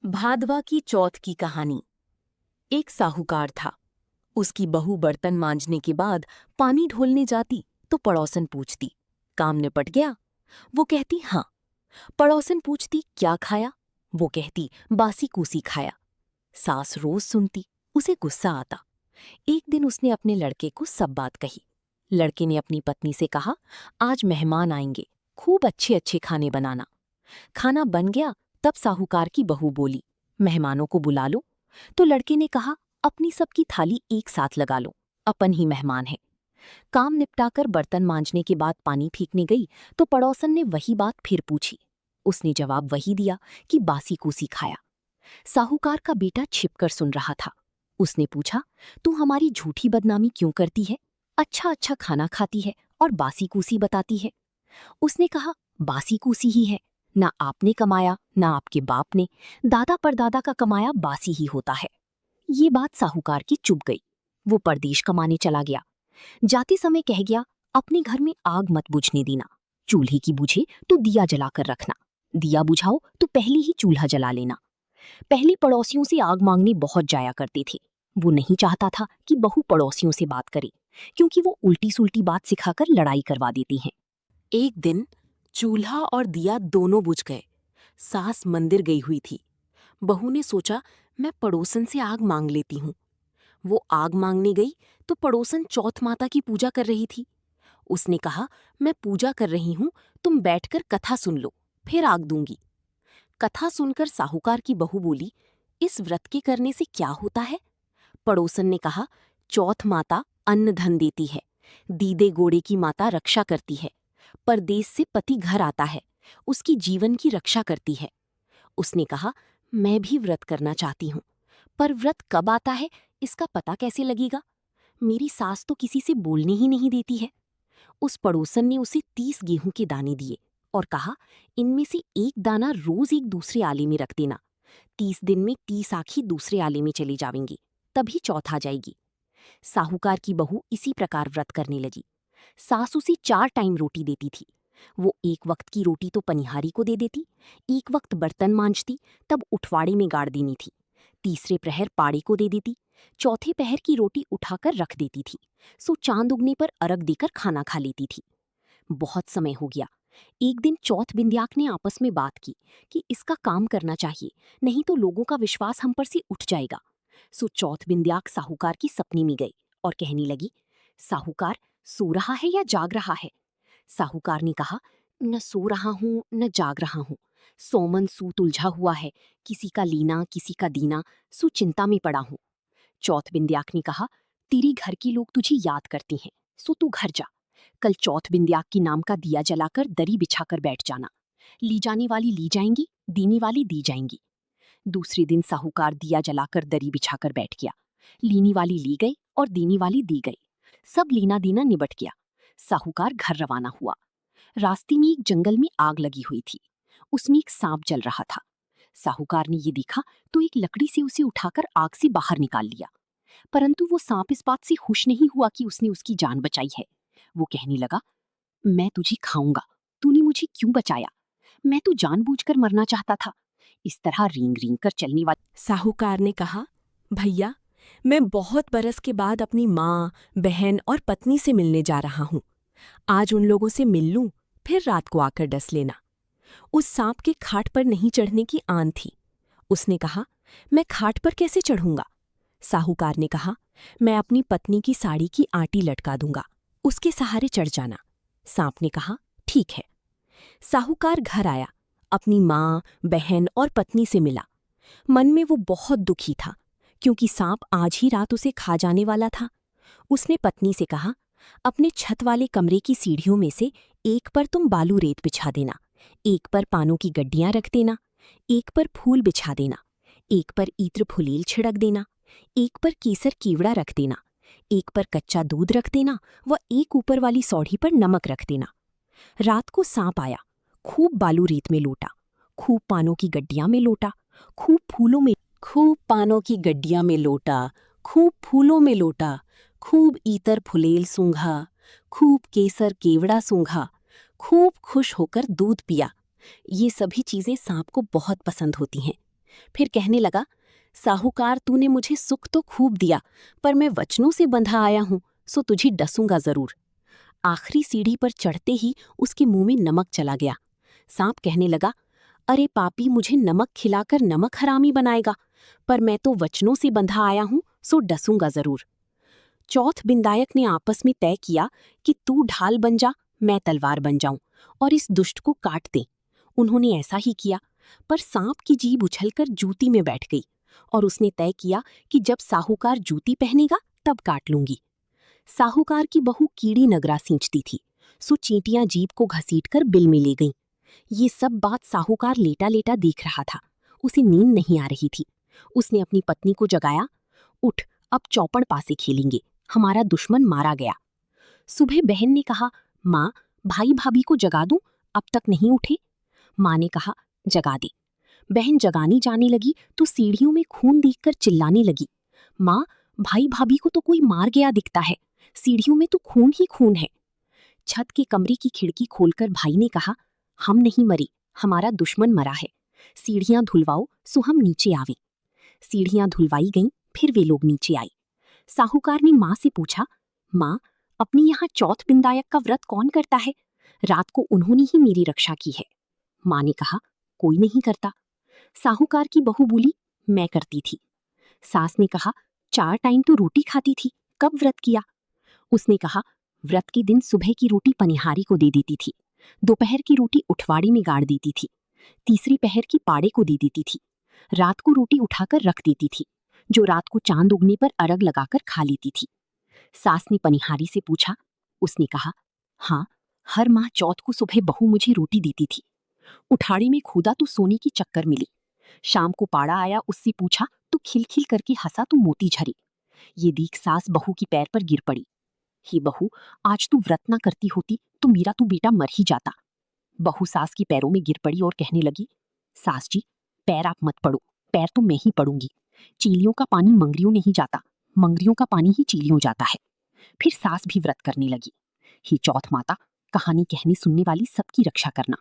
भादवा की चौथ की कहानी। एक साहूकार था। उसकी बहू बर्तन मांजने के बाद पानी ढोलने जाती तो पड़ोसन पूछती, काम निपट गया? वो कहती हाँ। पड़ोसन पूछती, क्या खाया? वो कहती, बासी कूसी खाया। सास रोज सुनती, उसे गुस्सा आता। एक दिन उसने अपने लड़के को सब बात कही। लड़के ने अपनी पत्नी से कहा, आज मेहमान आएंगे, खूब अच्छे अच्छे खाने बनाना। खाना बन गया तब साहूकार की बहू बोली, मेहमानों को बुला लो। तो लड़के ने कहा, अपनी सबकी थाली एक साथ लगा लो, अपन ही मेहमान है। काम निपटाकर बर्तन मांजने के बाद पानी फेंकने गई तो पड़ोसन ने वही बात फिर पूछी। उसने जवाब वही दिया कि बासी कूसी खाया। साहूकार का बेटा छिपकर सुन रहा था। उसने पूछा, तू हमारी झूठी बदनामी क्यों करती है? अच्छा अच्छा खाना खाती है और बासी कूसी बताती है। उसने कहा, बासी कूसी ही है, ना आपने कमाया ना आपके बाप ने, दादा परदादा का कमाया बासी ही होता है। ये बात साहूकार की चुभ गई। वो परदेश कमाने चला गया। जाते समय कह गया, अपने घर में आग मत बुझने देना, चूल्हे की बुझे तो दिया जलाकर रखना, दिया बुझाओ तो पहले ही चूल्हा जला लेना। पहले पड़ोसियों से आग मांगने बहुत जाया करते थे। वो नहीं चाहता था कि बहू पड़ोसियों से बात करे, क्योंकि वो उल्टी सुल्टी बात सिखाकर लड़ाई करवा देती हैं। एक दिन चूल्हा और दिया दोनों बुझ गए। सास मंदिर गई हुई थी। बहू ने सोचा, मैं पड़ोसन से आग मांग लेती हूँ। वो आग मांगने गई तो पड़ोसन चौथ माता की पूजा कर रही थी। उसने कहा, मैं पूजा कर रही हूँ, तुम बैठकर कथा सुन लो, फिर आग दूंगी। कथा सुनकर साहूकार की बहू बोली, इस व्रत के करने से क्या होता है? पड़ोसन ने कहा, चौथ माता अन्न धन देती है, दीदे गोड़े की माता रक्षा करती है, परदेश से पति घर आता है, उसकी जीवन की रक्षा करती है। उसने कहा, मैं भी व्रत करना चाहती हूँ, पर व्रत कब आता है इसका पता कैसे लगेगा? मेरी सास तो किसी से बोलने ही नहीं देती है। उस पड़ोसन ने उसे 30 गेहूं के दाने दिए और कहा, इनमें से एक दाना रोज एक दूसरे आले में रख देना। 30 दिन में 30 आँखें दूसरे आले में चली जाएंगी, तभी चौथ आ जाएगी। साहूकार की बहू इसी प्रकार व्रत करने लगी। सास उसे 4 टाइम रोटी देती थी। वो एक वक्त की रोटी तो पनिहारी को दे देती, एक वक्त बर्तन मांजती तब उठवाड़े में गाड़ देनी थी, तीसरे प्रहर पाड़े को दे देती, चौथे पहर की रोटी उठाकर रख देती थी, सो चांद उगने पर अर्घ देकर खाना खा लेती थी। बहुत समय हो गया। एक दिन चौथ बिंद्याक ने आपस में बात की कि इसका काम करना चाहिए, नहीं तो लोगों का विश्वास हम पर से उठ जाएगा। सो चौथ बिंद्याक साहूकार की सपनी में गई और कहने लगी, साहूकार, सो रहा है या जाग रहा है? साहूकार ने कहा, न सो रहा हूं न जाग रहा हूं, सोमन सूत उलझा हुआ है, किसी का लीना किसी का दीना, सो चिंता में पड़ा हूं। चौथ बिंद्याक ने कहा, तेरे घर के लोग तुझे याद करती हैं, सो तू घर जा। कल चौथ बिंद्याक की नाम का दिया जलाकर दरी बिछाकर बैठ जाना। ली जाने वाली ली जाएंगी, देने वाली दी जाएंगी। दूसरे दिन साहूकार दिया जलाकर दरी बिछाकर बैठ गया। लीनी वाली ली गई और देने वाली दी गई। सब लीना देना निबट गया। साहूकार घर रवाना हुआ। रास्ते में एक जंगल में आग लगी हुई थी। उसमें एक सांप जल रहा था। साहूकार ने ये देखा तो एक लकड़ी से उसे उठाकर आग से बाहर निकाल लिया। परंतु वो सांप इस बात से खुश नहीं हुआ कि उसने उसकी जान बचाई है। वो कहने लगा, मैं तुझे खाऊंगा, तूने मुझे क्यों बचाया? मैं तो जानबूझकर मरना चाहता था। इस तरह रींग रींग कर चलने वाले साहूकार ने कहा, भैया, मैं बहुत बरस के बाद अपनी माँ, बहन और पत्नी से मिलने जा रहा हूँ। आज उन लोगों से मिल लूं, फिर रात को आकर डस लेना। उस सांप के खाट पर नहीं चढ़ने की आन थी। उसने कहा, मैं खाट पर कैसे चढ़ूंगा? साहूकार ने कहा, मैं अपनी पत्नी की साड़ी की आटी लटका दूंगा, उसके सहारे चढ़ जाना। सांप ने कहा, ठीक है। साहूकार घर आया, अपनी माँ, बहन और पत्नी से मिला। मन में वो बहुत दुखी था, क्योंकि सांप आज ही रात उसे खा जाने वाला था। उसने पत्नी से कहा, अपने छत वाले कमरे की सीढ़ियों में से एक पर तुम बालू रेत बिछा देना, एक पर पानों की गड्डियां रख देना, एक पर फूल बिछा देना, एक पर इत्र फुलील छिड़क देना, एक पर केसर कीवड़ा रख देना, एक पर कच्चा दूध रख देना व एक ऊपर वाली सौढ़ी पर नमक रख देना। रात को सांप आया, खूब बालू रेत में लोटा, खूब पानों की गड्डियां में लोटा, खूब पानों की गड्डियां में लोटा, खूब फूलों में लोटा, खूब ईतर फुलेल सूंघा, खूब केसर केवड़ा सूंघा, खूब खुश होकर दूध पिया। ये सभी चीजें सांप को बहुत पसंद होती हैं। फिर कहने लगा, साहूकार तूने मुझे सुख तो खूब दिया, पर मैं वचनों से बंधा आया हूं, सो तुझे डसूंगा जरूर। आखिरी सीढ़ी पर चढ़ते ही उसके मुंह में नमक चला गया। सांप कहने लगा, अरे पापी, मुझे नमक खिलाकर नमक हरामी बनाएगा, पर मैं तो वचनों से बंधा आया हूं, सो डसूंगा जरूर। चौथ बिंदायक ने आपस में तय किया कि तू ढाल बन जा, मैं तलवार बन जाऊं और इस दुष्ट को काट दें। उन्होंने ऐसा ही किया, पर सांप की जीभ उछलकर जूती में बैठ गई और उसने तय किया कि जब साहूकार जूती पहनेगा तब काट लूंगी। साहूकार की बहू कीड़ी नगरा सींचती थी, सो चींटियां जीभ को घसीटकर बिल में ले गईं। ये सब बात साहूकार लेटा लेटा देख रहा था। उसे नींद नहीं आ रही थी। उसने अपनी पत्नी को जगाया, उठ, अब चौपड़ पासे खेलेंगे, हमारा दुश्मन मारा गया। सुबह बहन ने कहा, माँ, भाई भाभी को जगा दूं, अब तक नहीं उठे। माँ ने कहा, जगा दे। बहन जगाने जाने लगी तो सीढ़ियों में खून देखकर चिल्लाने लगी, माँ, भाई भाभी को तो कोई मार गया दिखता है, सीढ़ियों में तो खून ही खून है। छत के कमरे की खिड़की खोलकर भाई ने कहा, हम नहीं मरे, हमारा दुश्मन मरा है, सीढ़ियां धुलवाओ सो हम नीचे आवे। सीढ़ियां धुलवाई गईं, फिर वे लोग नीचे आए। साहूकार ने माँ से पूछा, माँ, अपनी यहाँ चौथ बिंदायक का व्रत कौन करता है? रात को उन्होंने ही मेरी रक्षा की है। माँ ने कहा, कोई नहीं करता। साहूकार की बहू बोली, मैं करती थी। सास ने कहा, 4 टाइम तो रोटी खाती थी, कब व्रत किया? उसने कहा, व्रत के दिन सुबह की रोटी पनिहारी को दे देती थी, दोपहर की रोटी उठवाड़ी में गाड़ देती थी, तीसरी पहर की पाड़े को दे देती थी, रात को रोटी उठाकर रख देती थी, जो रात को चांद उगने पर अरग लगाकर खा लेती थी। सास ने पनिहारी से पूछा। उसने कहा, हाँ, हर माह चौथ को सुबह बहू मुझे रोटी देती थी। उठाड़ी में खोदा तो सोने की चक्कर मिली। शाम को पाड़ा आया, उससे पूछा तो खिलखिल करके हंसा तो मोती झरे। ये देख सास बहू की पैर पर गिर पड़ी। ही बहू, आज तू व्रत ना करती होती तो मेरा तू बेटा मर ही जाता। बहू सास की पैरों में गिर पड़ी और कहने लगी, सास जी, पैर आप मत पड़ो, पैर तो मैं ही पड़ूंगी। चीलियों का पानी मंगरियों नहीं जाता, मंगरियों का पानी ही चीलियों जाता है। फिर सास भी व्रत करने लगी। ही चौथ माता, कहानी कहने सुनने वाली सबकी रक्षा करना।